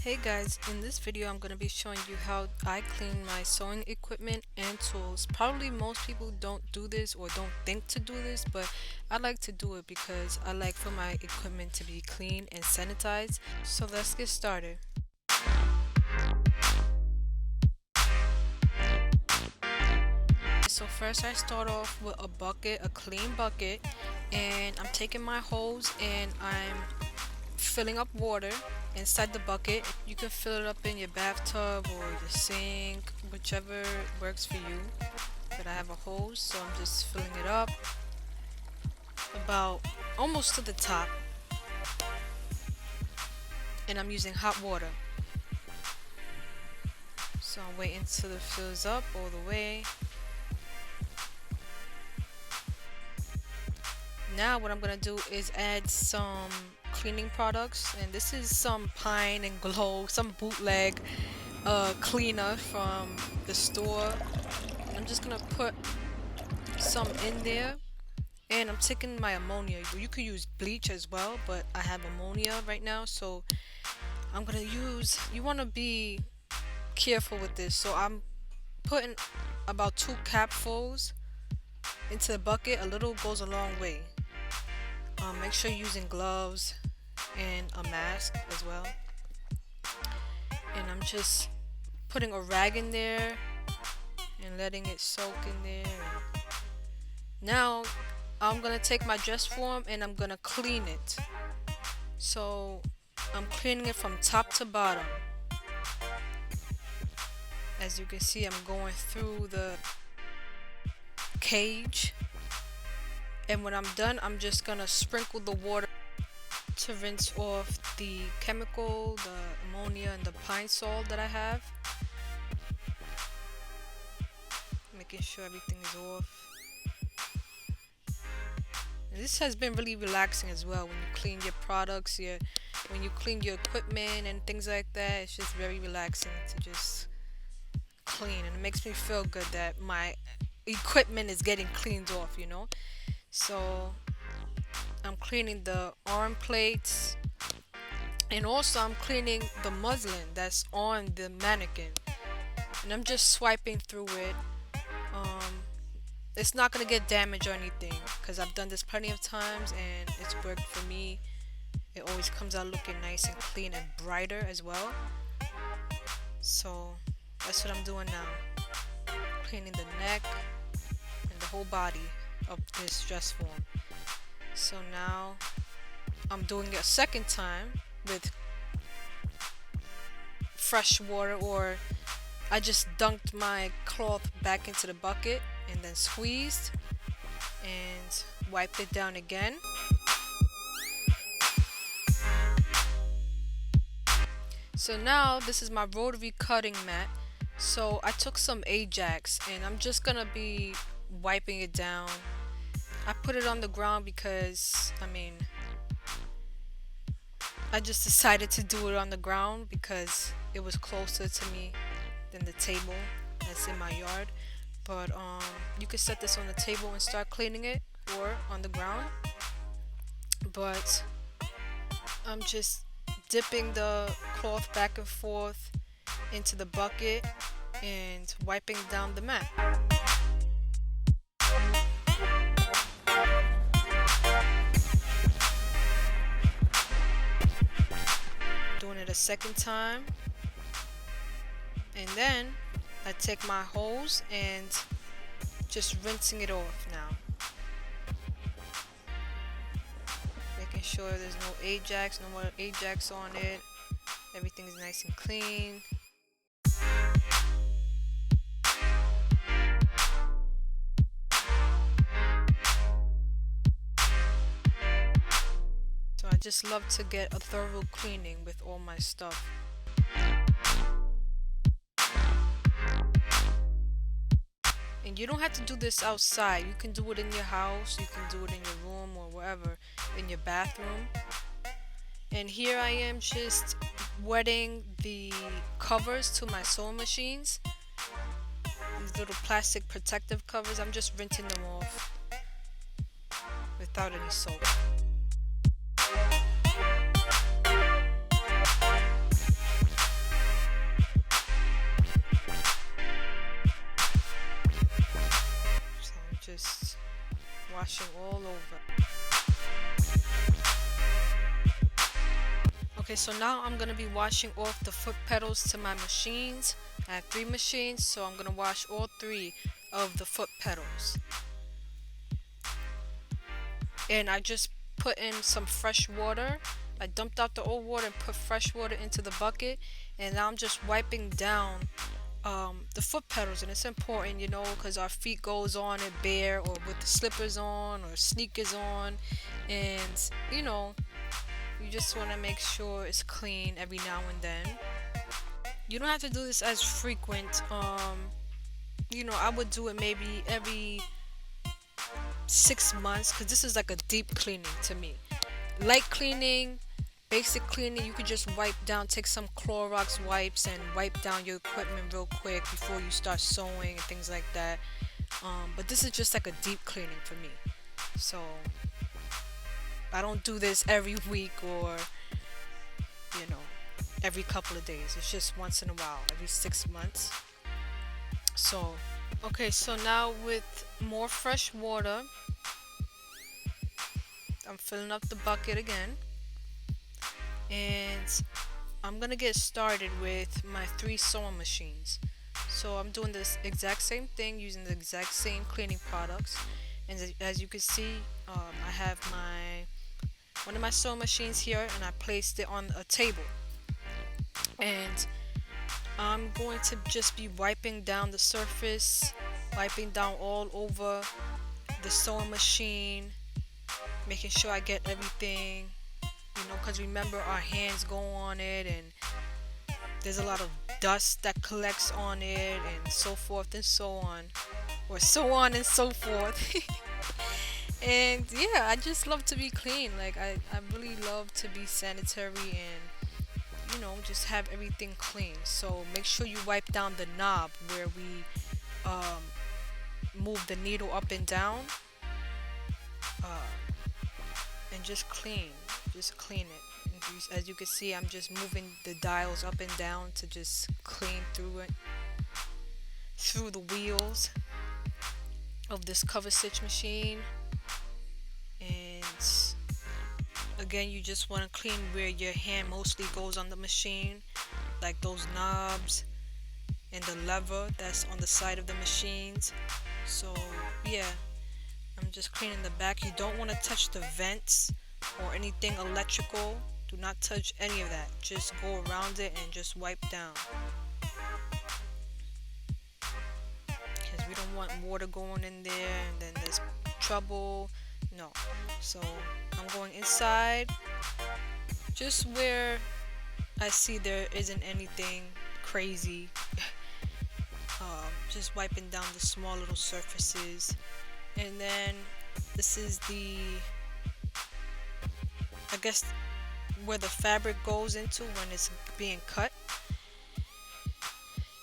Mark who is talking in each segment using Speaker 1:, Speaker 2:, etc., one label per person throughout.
Speaker 1: Hey guys, in this video I'm going to be showing you how I clean my sewing equipment and tools. Probably most people don't do this or don't think to do this, but I like to do it because I like for my equipment to be clean and sanitized. So let's get started. So first I start off with a bucket, a clean bucket, and I'm taking my hose and I'm filling up water inside the bucket. You can fill it up in your bathtub or your sink, whichever works for you. But I have a hose, so I'm just filling it up about almost to the top, and I'm using hot water. So I'm waiting until it fills up all the way. Now what I'm gonna do is add some cleaning products, and this is some Pine and Glow, some bootleg cleaner from the store. And I'm just gonna put some in there, and I'm taking my ammonia. You could use bleach as well, but I have ammonia right now, so I'm gonna use, you want to be careful with this, so I'm putting about 2 capfuls into the bucket. A little goes a long way. Make sure you're using gloves and a mask as well. And I'm just putting a rag in there and letting it soak in there. Now I'm gonna take my dress form and I'm gonna clean it. So I'm cleaning it from top to bottom. As you can see, I'm going through the cage, and when I'm done, I'm just gonna sprinkle the water to rinse off the chemical, the ammonia, and the pine salt that I have. Making sure everything is off. And this has been really relaxing as well when you clean your products, when you clean your equipment and things like that. It's just very relaxing to just clean, and it makes me feel good that my equipment is getting cleaned off. So I'm cleaning the arm plates, and also I'm cleaning the muslin that's on the mannequin, and I'm just swiping through it. It's not gonna get damaged or anything because I've done this plenty of times and it's worked for me. It always comes out looking nice and clean and brighter as well. So that's what I'm doing now, cleaning the neck and the whole body of this dress form. So now I'm doing it a second time with fresh water, or I just dunked my cloth back into the bucket and then squeezed and wiped it down again. So now this is my rotary cutting mat. So I took some Ajax and I'm just gonna be wiping it down. I put it on the ground because I just decided to do it on the ground because it was closer to me than the table that's in my yard. But you could set this on the table and start cleaning it, or on the ground. But I'm just dipping the cloth back and forth into the bucket and wiping down the mat. Doing it a second time, and then I take my hose and just rinsing it off now. Making sure there's no Ajax, no more Ajax on it. Everything is nice and clean. So I just love to get a thorough cleaning with all my stuff. And you don't have to do this outside. You can do it in your house, you can do it in your room or wherever, in your bathroom. And here I am just wetting the covers to my sewing machines. These little plastic protective covers, I'm just rinsing them off without any soap. washing all over. Okay, so now I'm gonna be washing off the foot pedals to my machines. I have three machines, so I'm gonna wash all three of the foot pedals. And I just put in some fresh water. I dumped out the old water and put fresh water into the bucket, and now I'm just wiping down the foot pedals. And it's important, because our feet goes on it bare or with the slippers on or sneakers on, and you just want to make sure it's clean every now and then. You don't have to do this as frequent. I would do it maybe every 6 months because this is like a deep cleaning to me. Light cleaning, basic cleaning, you could just wipe down, take some Clorox wipes and wipe down your equipment real quick before you start sewing and things like that. But this is just like a deep cleaning for me. So I don't do this every week or, you know, every couple of days. It's just once in a while, every 6 months. So, okay, so now with more fresh water, I'm filling up the bucket again. And I'm gonna get started with my three sewing machines. So I'm doing this exact same thing using the exact same cleaning products. And as you can see, I have one of my sewing machines here, and I placed it on a table. And I'm going to just be wiping down the surface, wiping down all over the sewing machine, making sure I get everything, because remember our hands go on it and there's a lot of dust that collects on it and so forth and so on, or so on and so forth. And yeah, I just love to be clean. Like I really love to be sanitary and just have everything clean. So make sure you wipe down the knob where we move the needle up and down, and just clean it. And as you can see, I'm just moving the dials up and down to just clean through it, through the wheels of this cover stitch machine. And again, you just want to clean where your hand mostly goes on the machine, like those knobs and the lever that's on the side of the machines. So yeah, I'm just cleaning the back. You don't want to touch the vents or anything electrical. Do not touch any of that. Just go around it and just wipe down, because we don't want water going in there and then there's trouble. No. So I'm going inside, just where I see there isn't anything crazy. Just wiping down the small little surfaces. And then this is I guess, where the fabric goes into when it's being cut.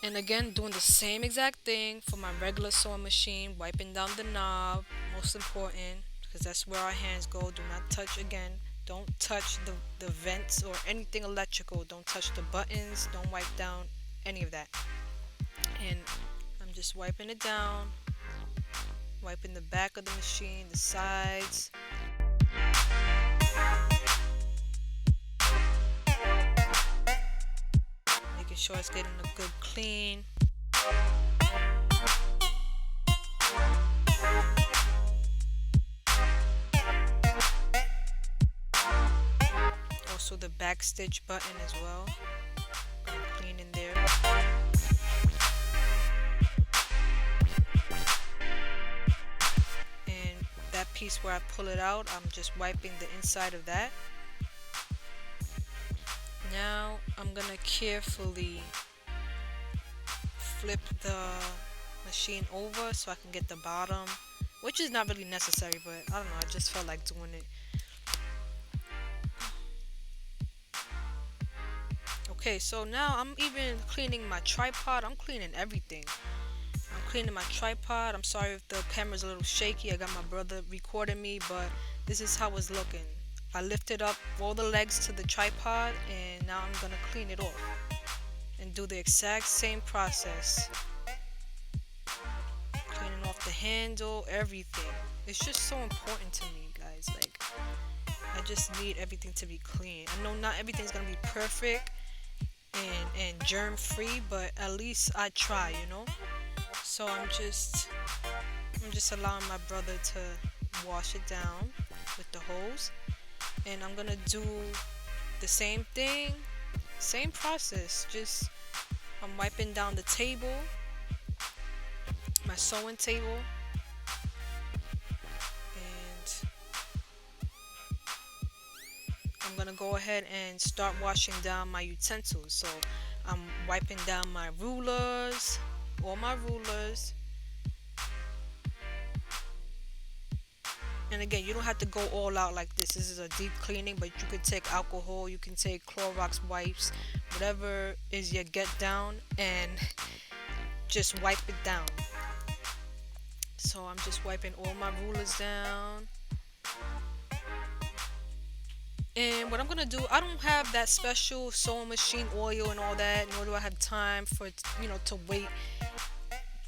Speaker 1: And again, doing the same exact thing for my regular sewing machine, wiping down the knob, most important, because that's where our hands go. Do not touch again. Don't touch the vents or anything electrical. Don't touch the buttons. Don't wipe down any of that. And I'm just wiping it down, wiping the back of the machine, the sides. Making sure it's getting a good clean. Also the back stitch button as well. Clean in there. And that piece where I pull it out, I'm just wiping the inside of that. Now I'm gonna carefully flip the machine over so I can get the bottom, which is not really necessary, but I don't know, I just felt like doing it. Okay, so now I'm even cleaning my tripod. I'm cleaning everything. I'm cleaning my tripod. I'm sorry if the camera's a little shaky. I got my brother recording me, but this is how it's looking. I lifted up all the legs to the tripod, and now I'm gonna clean it off and do the exact same process. Cleaning off the handle, everything. It's just so important to me, guys. Like, I just need everything to be clean. I know not everything's gonna be perfect and germ free, but at least I try, you know? So I'm just allowing my brother to wash it down with the hose, and I'm gonna do the same thing, same process. Just I'm wiping down the table, my sewing table, and I'm gonna go ahead and start washing down my utensils. So I'm wiping down my rulers, all my rulers. And again, you don't have to go all out like this. This is a deep cleaning, but you could take alcohol, you can take Clorox wipes, whatever is your get down, and just wipe it down. So I'm just wiping all my rulers down. And what I'm gonna do, I don't have that special sewing machine oil and all that, nor do I have time for it, to wait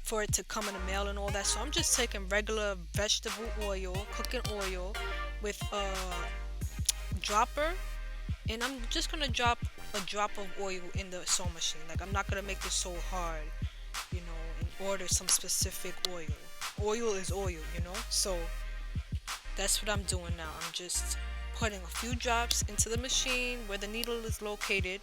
Speaker 1: for it to come in the mail and all that. So I'm just taking regular vegetable oil, cooking oil, with a dropper, and I'm just gonna drop a drop of oil in the sewing machine. Like, I'm not gonna make this so hard, and order some specific oil. Oil is oil, So that's what I'm doing now. I'm just putting a few drops into the machine where the needle is located.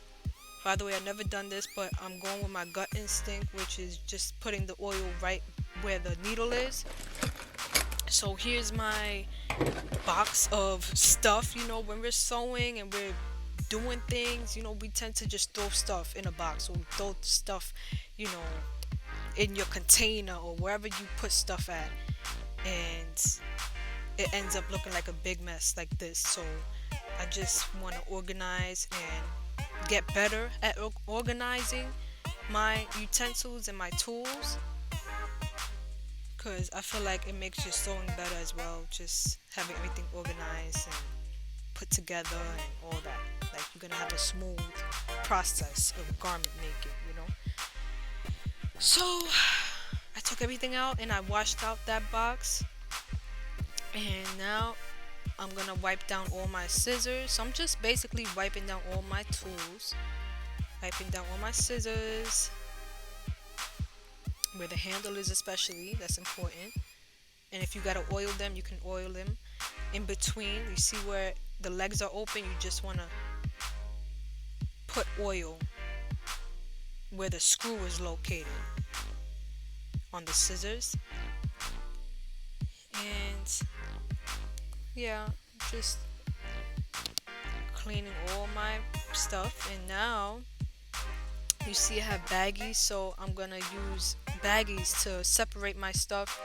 Speaker 1: By the way, I've never done this, but I'm going with my gut instinct, which is just putting the oil right where the needle is. So here's my box of stuff. When we're sewing and we're doing things, we tend to just throw stuff in a box, or throw stuff, you know, in your container or wherever you put stuff at. And it ends up looking like a big mess like this. So I just want to organize and get better at organizing my utensils and my tools, because I feel like it makes your sewing better as well, just having everything organized and put together and all that. Like, you're gonna have a smooth process of garment making. So I took everything out and I washed out that box, and now I'm gonna wipe down all my scissors. So I'm just basically wiping down all my tools, wiping down all my scissors, where the handle is especially, that's important. And if you gotta oil them, you can oil them. In between, you see where the legs are open, you just wanna put oil where the screw is located on the scissors. And yeah, just cleaning all my stuff. And now you see I have baggies, so I'm gonna use baggies to separate my stuff,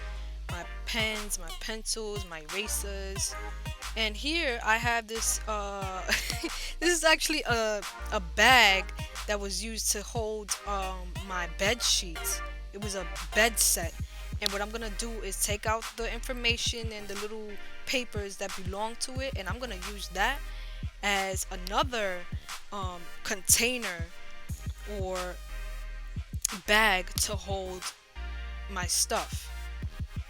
Speaker 1: my pens, my pencils, my erasers. And here I have this this is actually a bag that was used to hold my bed sheets. It was a bed set. And what I'm gonna do is take out the information and the little papers that belong to it, and I'm gonna use that as another container or bag to hold my stuff.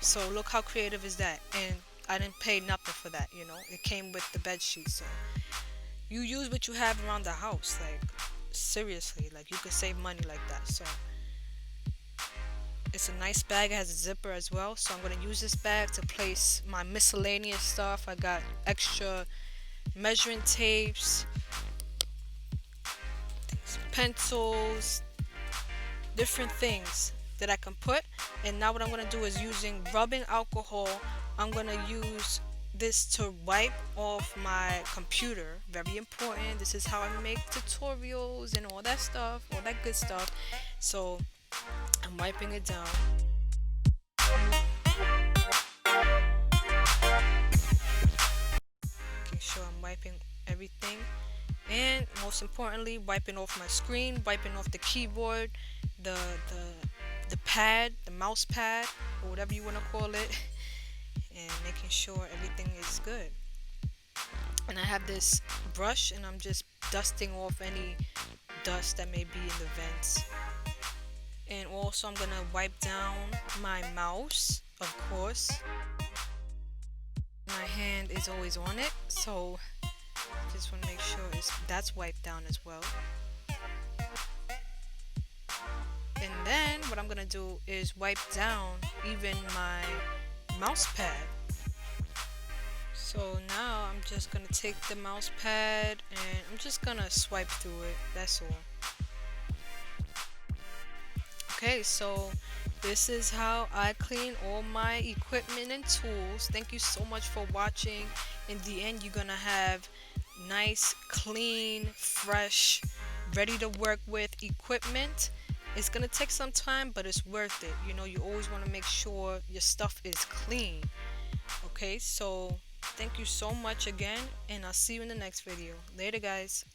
Speaker 1: So look how creative is that. And I didn't pay nothing for that. It came with the bed sheet. So you use what you have around the house. Like, seriously, like, you could save money like that. So it's a nice bag. It has a zipper as well. So I'm going to use this bag to place my miscellaneous stuff. I got extra measuring tapes, pencils, different things that I can put. And now what I'm going to do is, using rubbing alcohol, I'm going to use this to wipe off my computer. Very important. This is how I make tutorials and all that stuff, all that good stuff. So I'm wiping it down. Making sure I'm wiping everything. And most importantly, wiping off my screen, wiping off the keyboard, the pad, the mouse pad, or whatever you want to call it, and making sure everything is good. And I have this brush, and I'm just dusting off any dust that may be in the vents. And also I'm gonna wipe down my mouse. of course. My hand is always on it, so just want to make sure that's wiped down as well. And then what I'm gonna do is wipe down even my mouse pad. So now I'm just gonna take the mouse pad and I'm just gonna swipe through it. That's all. Okay, so this is how I clean all my equipment and tools. Thank you so much for watching. In the end, you're gonna have nice, clean, fresh, ready to work with equipment. It's gonna take some time, but it's worth it. You know, you always want to make sure your stuff is clean. Okay, so thank you so much again, and I'll see you in the next video. Later, guys.